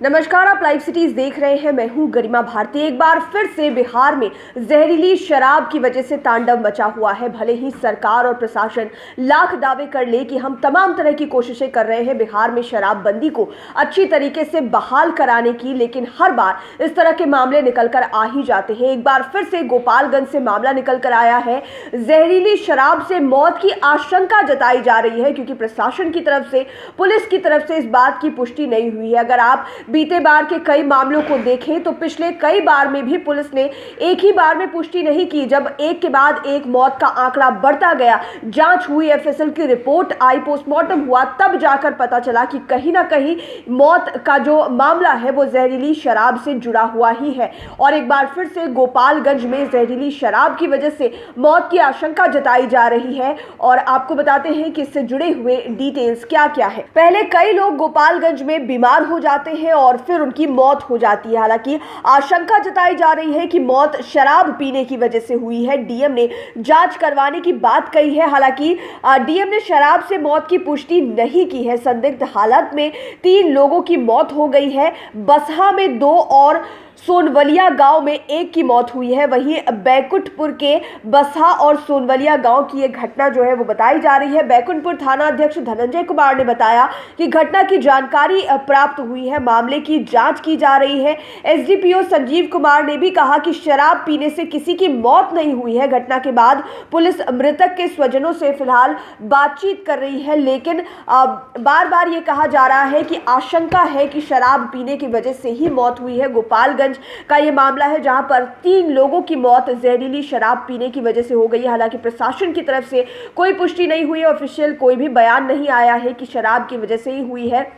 नमस्कार, आप live cities देख रहे हैं। मैं हूं गरिमा भारती। एक बार फिर से बिहार में जहरीली शराब की वजह से तांडव मचा हुआ है। भले ही सरकार और प्रशासन लाख दावे कर ले कि हम तमाम तरह की कोशिशें कर रहे हैं बिहार में शराबबंदी को अच्छी तरीके से बहाल कराने की, लेकिन हर बार इस तरह के मामले निकल कर आ ही जाते हैं। एक बार फिर से गोपालगंज से मामला निकल कर आया है। जहरीली शराब से मौत की आशंका जताई जा रही है, क्योंकि प्रशासन की तरफ से, पुलिस की तरफ से इस बात की पुष्टि नहीं हुई है। अगर आप बीते बार के कई मामलों को देखें तो पिछले कई बार में भी पुलिस ने एक ही बार में पुष्टि नहीं की। जब एक के बाद एक मौत का आंकड़ा बढ़ता गया, जांच हुई, एफएसएल की रिपोर्ट आई, पोस्टमार्टम हुआ, तब जाकर पता चला कि कहीं ना कहीं मौत का जो मामला है वो जहरीली शराब से जुड़ा हुआ ही है। और एक बार फिर से गोपालगंज में जहरीली शराब की वजह से मौत की आशंका जताई जा रही है। और आपको बताते हैं कि इससे जुड़े हुए डिटेल्स क्या क्या है। पहले कई लोग गोपालगंज में बीमार हो जाते हैं और फिर उनकी मौत हो जाती है। हालांकि आशंका जताई जा रही है कि मौत शराब पीने की वजह से हुई है। डीएम ने जांच करवाने की बात कही है। हालांकि डीएम ने शराब से मौत की पुष्टि नहीं की है। संदिग्ध हालत में 3 लोगों की मौत हो गई है। बसहा में 2 और सोनवलिया गांव में 1 की मौत हुई है। वहीं बैकुंठपुर के बसहा और सोनवलिया गांव की एक घटना जो है वो बताई जा रही है। बैकुंठपुर थाना अध्यक्ष धनंजय कुमार ने बताया कि घटना की जानकारी प्राप्त हुई है, मामले की जांच की जा रही है। एसडीपीओ संजीव कुमार ने भी कहा कि शराब पीने से किसी की मौत नहीं हुई है। घटना के बाद पुलिस मृतक के स्वजनों से फिलहाल बातचीत कर रही है, लेकिन बार बार ये कहा जा रहा है कि आशंका है कि शराब पीने की वजह से ही मौत हुई है। गोपालगंज का ये मामला है जहां पर 3 लोगों की मौत जहरीली शराब पीने की वजह से हो गई है। हालांकि प्रशासन की तरफ से कोई पुष्टि नहीं हुई है, ऑफिशियल कोई भी बयान नहीं आया है कि शराब की वजह से ही हुई है,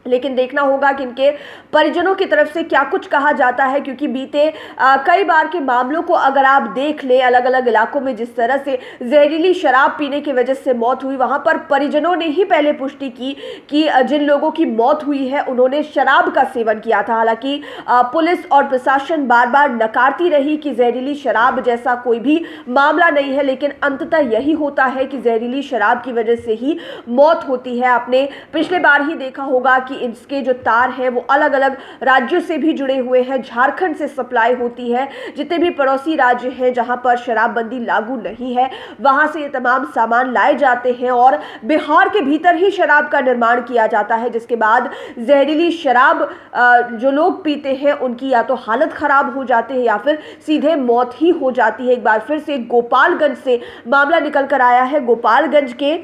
लेकिन देखना होगा कि इनके परिजनों की तरफ से क्या कुछ कहा जाता है। क्योंकि बीते कई बार के मामलों को अगर आप देख ले, अलग अलग इलाकों में जिस तरह से जहरीली शराब पीने की वजह से मौत हुई, वहां पर परिजनों ने ही पहले पुष्टि की कि जिन लोगों की मौत हुई है उन्होंने शराब का सेवन किया था। हालांकि पुलिस और प्रशासन बार बार नकारती रही कि जहरीली शराब जैसा कोई भी मामला नहीं है, लेकिन अंततः यही होता है कि जहरीली शराब की वजह से ही मौत होती है। आपने पिछले बार ही देखा होगा कि इसके जो तार हैं वो अलग अलग राज्यों से भी जुड़े हुए हैं। झारखंड से सप्लाई होती है। जितने भी पड़ोसी राज्य हैं जहां पर शराबबंदी लागू नहीं है, वहां से ये तमाम सामान लाए जाते हैं और बिहार के भीतर ही शराब का निर्माण किया जाता है, जिसके बाद जहरीली शराब जो लोग पीते हैं उनकी या तो हालत खराब हो जाती है या फिर सीधे मौत ही हो जाती है। एक बार फिर से गोपालगंज से मामला निकल कर आया है। गोपालगंज के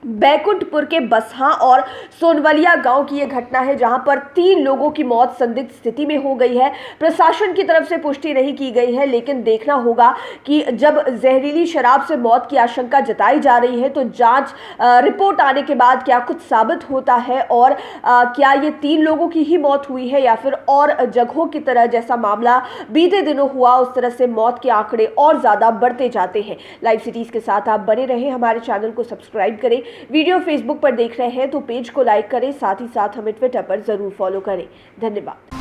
बैकुंठपुर के बसहा और सोनवलिया गांव की यह घटना है जहां पर 3 लोगों की मौत संदिग्ध स्थिति में हो गई है। प्रशासन की तरफ से पुष्टि नहीं की गई है, लेकिन देखना होगा कि जब जहरीली शराब से मौत की आशंका जताई जा रही है तो जांच रिपोर्ट आने के बाद क्या कुछ साबित होता है और क्या ये 3 लोगों की ही मौत हुई है या फिर और जगहों की तरह जैसा मामला बीते दिनों हुआ उस तरह से मौत के आंकड़े और ज्यादा बढ़ते जाते हैं। लाइव सिटीज के साथ आप बने रहें, हमारे चैनल को सब्सक्राइब करें। वीडियो फेसबुक पर देख रहे हैं तो पेज को लाइक करें, साथ ही साथ हमें ट्विटर पर जरूर फॉलो करें। धन्यवाद।